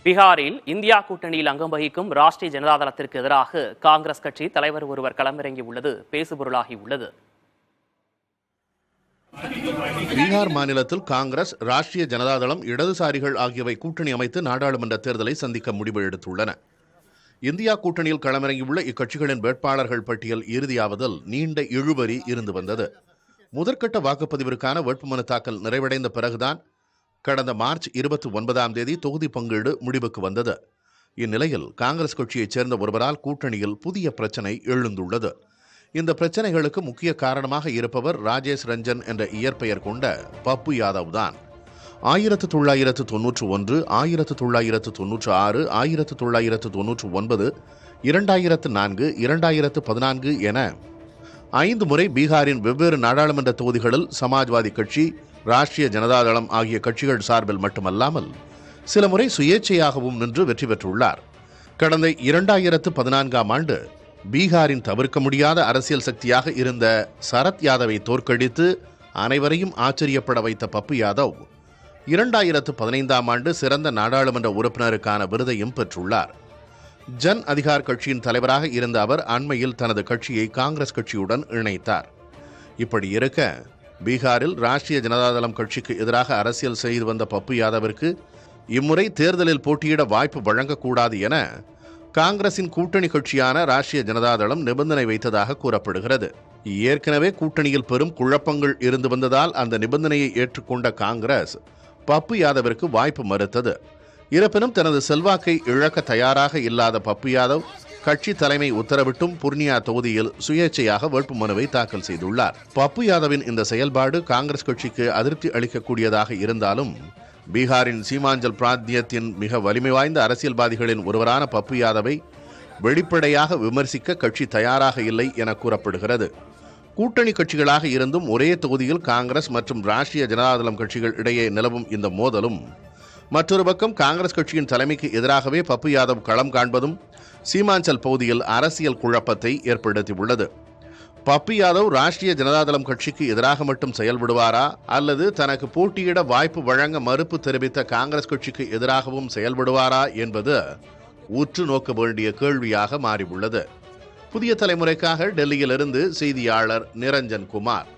பீகாரில் இந்தியா கூட்டணியில் அங்கம் வகிக்கும் ராஷ்டிரிய ஜனதா தளத்திற்கு எதிராக காங்கிரஸ் கட்சி தலைவர் ஒருவர் களமிறங்கியுள்ளது பேசுபொருளாகியுள்ளது. பீகார் மாநிலத்தில் காங்கிரஸ், ராஷ்டிரிய ஜனதா தளம், இடதுசாரிகள் ஆகியவை கூட்டணி அமைத்து நாடாளுமன்ற தேர்தலை சந்திக்க முடிவு எடுத்துள்ளன. இந்தியா கூட்டணியில் களமிறங்கியுள்ள இக்கட்சிகளின் வேட்பாளர்கள் பட்டியல் இறுதியாவதில் நீண்ட இழுபறி இருந்து வந்தது. முதற்கட்ட வாக்குப்பதிவிற்கான வேட்புமனு தாக்கல் நிறைவடைந்த பிறகுதான் கடந்த மார்ச் 29ஆம் தேதி தொகுதி பங்கீடு முடிவுக்கு வந்தது. இந்நிலையில் காங்கிரஸ் கட்சியைச் சேர்ந்த ஒருவரால் கூட்டணியில் புதிய பிரச்சினை எழுந்துள்ளது. இந்த பிரச்சனைகளுக்கு முக்கிய காரணமாக இருப்பவர் ராஜேஷ் ரஞ்சன் என்ற இயற்பெயர் கொண்ட பப்பு யாதவ் தான். 1991, 1996, 1999, 2004, 2014 என 5 முறை பீகாரின் வெவ்வேறு நாடாளுமன்ற தொகுதிகளில் சமாஜ்வாதி கட்சி, ராஷ்டிரிய ஜனதா தளம் ஆகிய கட்சிகள் சார்பில் மட்டுமல்லாமல் சில முறை சுயேட்சையாகவும் நின்று வெற்றி பெற்றுள்ளார். கடந்த 2014ஆம் ஆண்டு பீகாரின் தவிர்க்க முடியாத அரசியல் சக்தியாக இருந்த சரத் யாதவை தோற்கடித்து அனைவரையும் ஆச்சரியப்பட வைத்த பப்பு யாதவ் 2015ஆம் ஆண்டு சிறந்த நாடாளுமன்ற உறுப்பினருக்கான விருதையும் பெற்றுள்ளார். ஜன் அதிகார் கட்சியின் தலைவராக இருந்த அவர் அண்மையில் தனது கட்சியை காங்கிரஸ் கட்சியுடன் இணைத்தார். இப்படி இருக்க பீகாரில் ராஷ்டிரிய ஜனதா தளம் கட்சிக்கு எதிராக அரசியல் செய்து வந்த பப்பு யாதவிற்கு இம்முறை தேர்தலில் போட்டியிட வாய்ப்பு வழங்கக்கூடாது என காங்கிரசின் கூட்டணி கட்சியான ராஷ்டிரிய ஜனதா தளம் நிபந்தனை வைத்ததாக கூறப்படுகிறது. ஏற்கனவே கூட்டணியில் பெரும் குழப்பங்கள் இருந்து வந்ததால் அந்த நிபந்தனையை ஏற்றுக்கொண்ட காங்கிரஸ் பப்பு யாதவிற்கு வாய்ப்பு மறுத்தது. இருப்பினும் தனது செல்வாக்கை இழக்க தயாராக இல்லாத பப்பு யாதவ் கட்சி தலைமை உத்தரவிட்டும் புர்னியா தொகுதியில் சுயேட்சையாக வேட்புமனுவை தாக்கல் செய்துள்ளார். பப்பு யாதவின் இந்த செயல்பாடு காங்கிரஸ் கட்சிக்கு அதிருப்தி அளிக்கக்கூடியதாக இருந்தாலும் பீகாரின் சீமாஞ்சல் பிராந்தியத்தின் மிக வலிமை வாய்ந்த அரசியல்வாதிகளின் ஒருவரான பப்பு யாதவை வெளிப்படையாக விமர்சிக்க கட்சி தயாராக இல்லை என கூறப்படுகிறது. கூட்டணி கட்சிகளாக இருந்தும் ஒரே தொகுதியில் காங்கிரஸ் மற்றும் ராஷ்டிரிய ஜனதா தளம் கட்சிகள் இடையே நிலவும் இந்த மோதலும் மற்றொரு பக்கம் காங்கிரஸ் கட்சியின் தலைமைக்கு எதிராகவே பப்பு யாதவ் களம் காண்பதும் சீமாஞ்சல் பகுதியில் அரசியல் குழப்பத்தை ஏற்படுத்தியுள்ளது. பப்பு யாதவ் ராஷ்டிரிய ஜனதா தளம் கட்சிக்கு எதிராக மட்டும் செயல்படுவாரா அல்லது தனக்கு போட்டியிட வாய்ப்பு வழங்க மறுப்பு தெரிவித்த காங்கிரஸ் கட்சிக்கு எதிராகவும் செயல்படுவாரா என்பது உற்று நோக்க வேண்டிய கேள்வியாக மாறியுள்ளது. புதிய தலைமுறைக்காக டெல்லியிலிருந்து செய்தியாளர் நிரஞ்சன் குமார்.